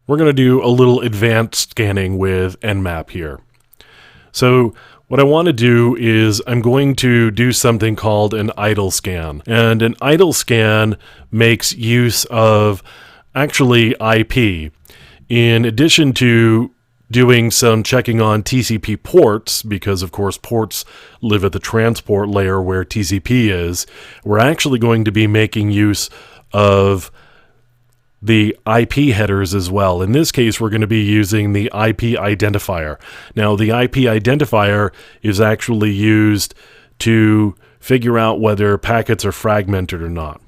we're going to do a little advanced scanning with Nmap here. So what I want to do is I'm going to do something called an idle scan. And an idle scan makes use of actually IP. In addition to doing some checking on TCP ports, because of course ports live at the transport layer where TCP is, we're actually going to be making use of the IP headers as well. In this case, we're going to be using the IP identifier. Now, the IP identifier is actually used to figure out whether packets are fragmented or not.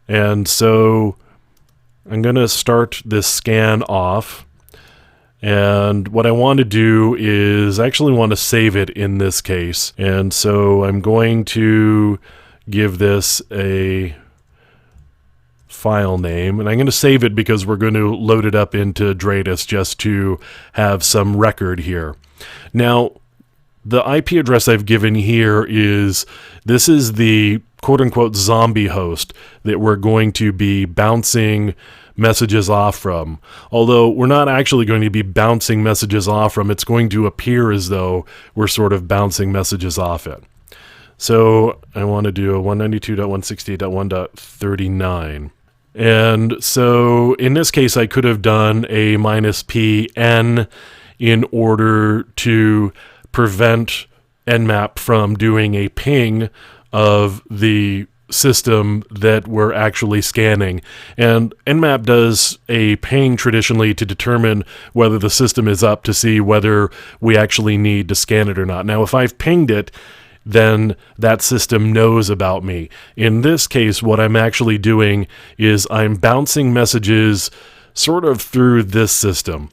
And so I'm going to start this scan off. And what I want to do is actually want to save it in this case. And so I'm going to give this a file name, and I'm going to save it because we're going to load it up into Dratus just to have some record here. Now, the IP address I've given here this is the quote-unquote zombie host that we're going to be bouncing messages off from. Although we're not actually going to be bouncing messages off from, it's going to appear as though we're sort of bouncing messages off it. So I want to do a 192.168.1.39. And so in this case, I could have done a -pn in order to prevent Nmap from doing a ping of the system that we're actually scanning. And Nmap does a ping traditionally to determine whether the system is up to see whether we actually need to scan it or not. Now, if I've pinged it, then that system knows about me. In this case, what I'm actually doing is I'm bouncing messages sort of through this system.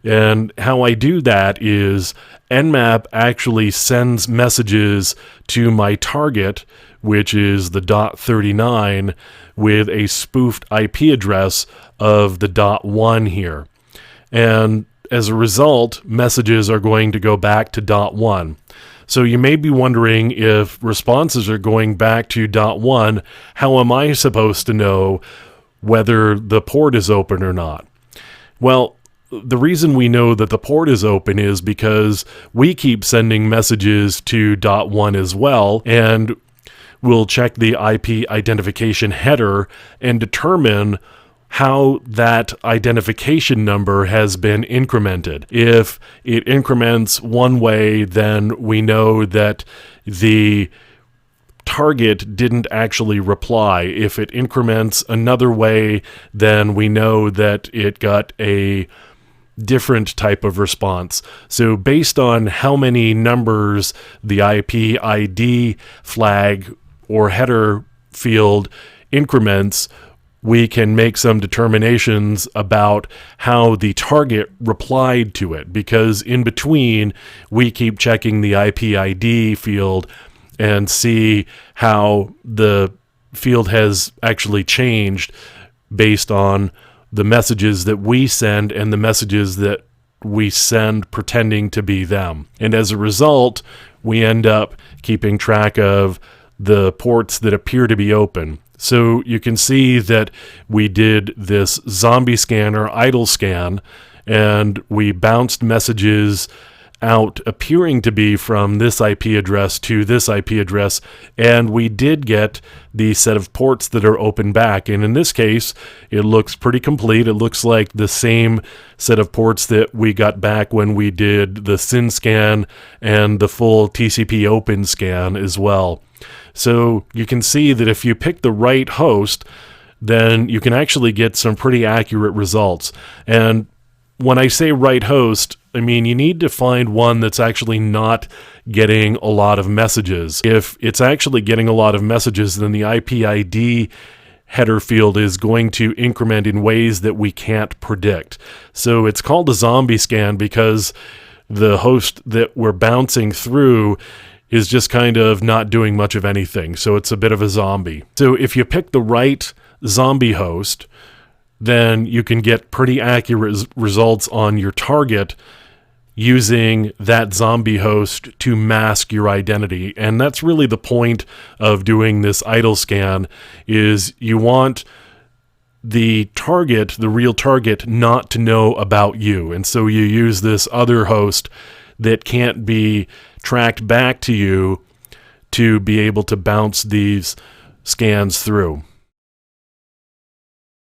And how I do that is Nmap actually sends messages to my target, which is the .39, with a spoofed IP address of the .1 here. And as a result, messages are going to go back to .1. So you may be wondering, if responses are going back to .1, how am I supposed to know whether the port is open or not? Well, the reason we know that the port is open is because we keep sending messages to .1 as well, and we'll check the IP identification header and determine how that identification number has been incremented. If it increments one way, then we know that the target didn't actually reply. If it increments another way, then we know that it got a different type of response. So based on how many numbers the IP ID flag or header field increments, we can make some determinations about how the target replied to it, because in between we keep checking the IP ID field and see how the field has actually changed based on the messages that we send and the messages that we send pretending to be them. And as a result, we end up keeping track of the ports that appear to be open. So you can see that we did this zombie scan or idle scan, and we bounced messages out appearing to be from this IP address to this IP address, and we did get the set of ports that are open back. And in this case, it looks pretty complete. It looks like the same set of ports that we got back when we did the SYN scan and the full TCP open scan as well. So you can see that if you pick the right host, then you can actually get some pretty accurate results. And when I say right host, I mean you need to find one that's actually not getting a lot of messages. If it's actually getting a lot of messages, then the IP ID header field is going to increment in ways that we can't predict. So it's called a zombie scan because the host that we're bouncing through is just kind of not doing much of anything. So it's a bit of a zombie. So if you pick the right zombie host, then you can get pretty accurate results on your target using that zombie host to mask your identity. And that's really the point of doing this idle scan, is you want the target, the real target, not to know about you. And so you use this other host that can't be tracked back to you to be able to bounce these scans through.